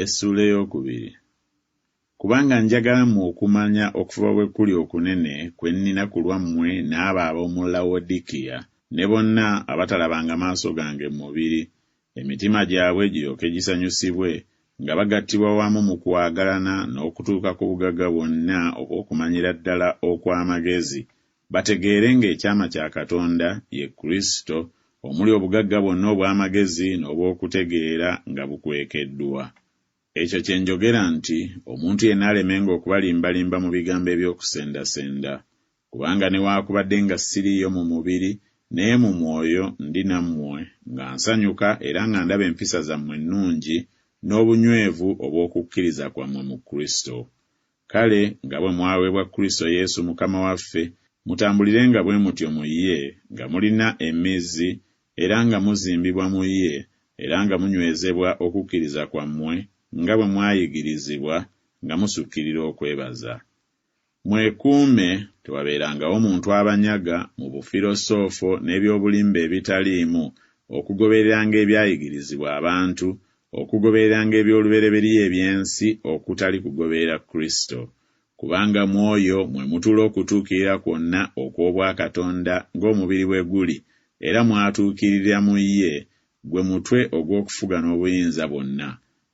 Essula ey'okubiri. Kubanga njagala mmwe okumanya okufuba bwe kuli okunene kwe nnina ku lwammwe n'abo ab'omu Lawodikiya ne bonna abatalabanga maaso gange mu mubiri, emitima gyabwe giryoke gisanyusibwe nga bagattibwa wamu mu kwagalana n'okutuuka ku bugagga bwonna obw'okumanyira ddala okw'amagezi, bategeere ng'ekyama kya Katonda ye Kristo, omuli obugagga bwonna obw'amagezi n'obw'okutegeera nga bukwekeddwa. Ekyo kye njogera nti omuntu yenna alemenga okubalimbalimba mu bigambo eby'okusendasenda, kubanga newaakubadde nga siriiyo mu mubiri, naye mu mwoyo ndi nammwe, nga nsanyuka era nga ndaba empisa zammwe ennungi n'obunywevu obw'okukkiriza kwammwe mu Kristo. Kale nga bwe mwaweebwa Kristo Yesu Mukama waffe, mutambulirenga bwe mutyo mu ye, nga mulina emmizi era nga muzimbibwa mu ye, era nga munywezebwa okukkiriza kwammwe, nga bwe mwayigirizibwa, nga musukkirira okwebaza. Mwekuume tewabeerangawo muntu abanyaga mu bufirosoofo n'ebyobulimba ebitaliimu, okugobereranga ebyayigirizibwa abantu, okugobereranga eby'olubereberye eby'ensi okutali kugoberera Kristo. Kubanga mu oyo mwe mutuula okutuukirira kwonna okw'obwakatonda ng'omubiri bwe guli, era mwatuukirira mu ye, gwe mutwe ogw'okufuga n'obuyinza bwonna.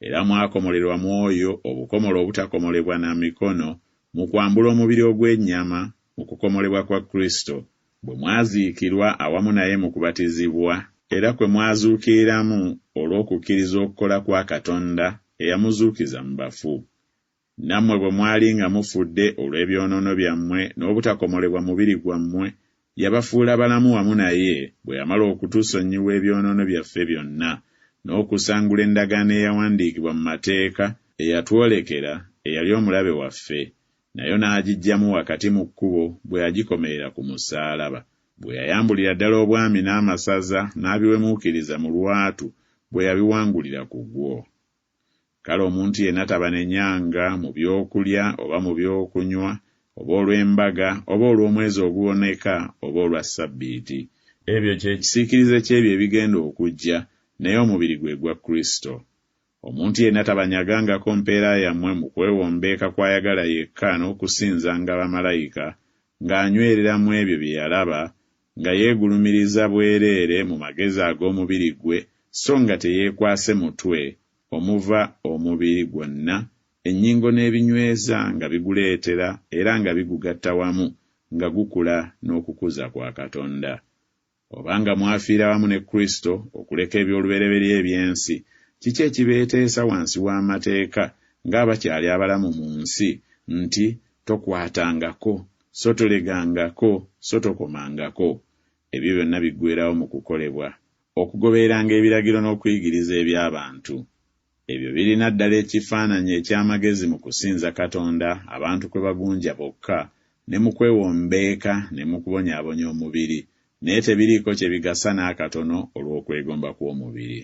Era mwakomolerwa mu oyo obukomolo obutakomolebwa na mikono, mu kwambula omubiri ogw'ennyama, mu kukomolebwa kwa Kristo, bwe mwaziikirwa awamu naye mu kubatizibwa, era kwe mwazuukiriramu olw'okukkiriza okukola kwa Katonda eyamuzuukiza mu bafu. Nammwe bwe mwali nga mufudde olw'ebyonoono byammwe n'obutakomolebwa mubiri gwammwe, yabafuula balamu wamu naye bwe yamala okutusonyiwa ebyonoono byaffe byonna, n'okusangula endagaano eyawandiikibwa mu mateeka eyatwolekera, eyali omulabe waffe, nayo n'agiggyamu wakati mu kkubo bwe yagikomerera ku musaalaba, bwe yayambulira ddala obwami n'amasaza n'abiwemuukiriza mu lwatu bwe yabiwangulira ku gwo. Kale omuntu yenna tabanenyanga mu by'okulya oba mu by'okunywa, oba olw'embaga, oba olw'omwezi oguwoneka, oba olwa Ssabbiiti. Ebyo kye kisiikirize ky'ebyo ebigenda okujja, naye omubiri gwe gwa Kristo. Omuntu yenna tabanyagangako mpeera yammwe mu kwewombeeka kw'ayagala yekka n'okusinzanga bamalayika, ng'anywereramu ebyo bye yalaba, nga yeegulumiriza bwereere mu magezi ag'omubiri gwe, so nga teyeekwase mutwe, omuva omubiri gwonna, ennyingo n'ebinyweza nga biguleetera era nga bigugatta wamu, nga gukula n'okukuza kwa Katonda. Obanga mwafiira wamu ne Kristo okuleka eby'olubereberye eby'ensi, kiki ekibeeteesa wansi w'amateeka ng'abakyali abalamu mu nsi, nti tokwatangako, so tolegangako, so tokomangako? Ebyo byonna biggweerawo mu kukolebwa, okugobereranga ebiragiro n'okuyigiriza eby'abantu. Ebyo birina ddala ekifaananyi eky'amagezi mu kusinza Katonda abantu kwe bagunja bokka, ne mu kwewombeeka ne mu kubonyaabonya omubiri, naye tebiriiko kye bigasa n'akatono olw'okwegomba kw'omubiri.